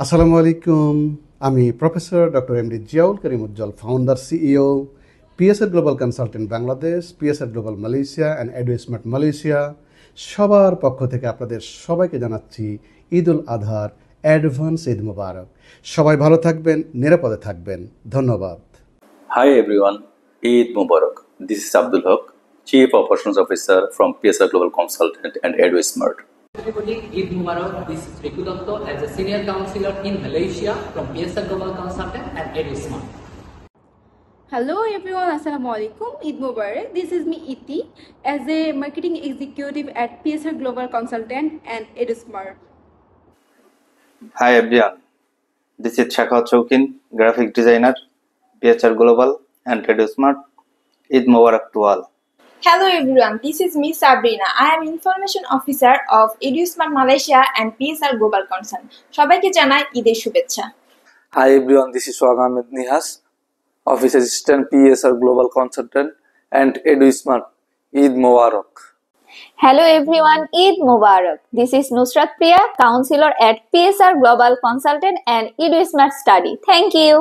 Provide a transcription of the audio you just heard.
আসসালামু আলাইকুম। আমি professor doctor MD Ziaul Karim Ujjwal, founder CEO, PSR global consultant Bangladesh, PSR global Malaysia and EduSmart Malaysia. সবার পক্ষ থেকে আপনাদের সবাইকে জানাচ্ছি ঈদ উল আজহার অ্যাডভান্স ঈদ মোবারক। সবাই ভালো থাকবেন, নিরাপদে থাকবেন। ধন্যবাদ। Hi everyone, Eid Mubarak. This is Abdul Haq, Chief Operations Officer from PSR Global Consultant and EduSmart. Everybody, Eid Mubarak. This is Riku Dotto as a Senior Counselor in Malaysia from PSR Global Consultant and EduSmart. Hello everyone, Assalamu alaikum. Eid Mubarak. This is me Iti as a Marketing Executive at PSR Global Consultant and EduSmart. Hi everyone, this is Shakhat Choukin, Graphic Designer, PSR Global and EduSmart. Eid Mubarak to all. Hello everyone, this is me Sabrina. I am Information Officer of EduSmart Malaysia and PSR Global Concern. সবাইকে জানাই ঈদের শুভেচ্ছা। Hi everyone, this is Swag Ahmed Nihas, Office Assistant PSR Global Consultant and EduSmart. Eid Mubarak. Hello everyone, Eid Mubarak. This is Nusrat Priya, Counselor at PSR Global Consultant and EduSmart Study. Thank you.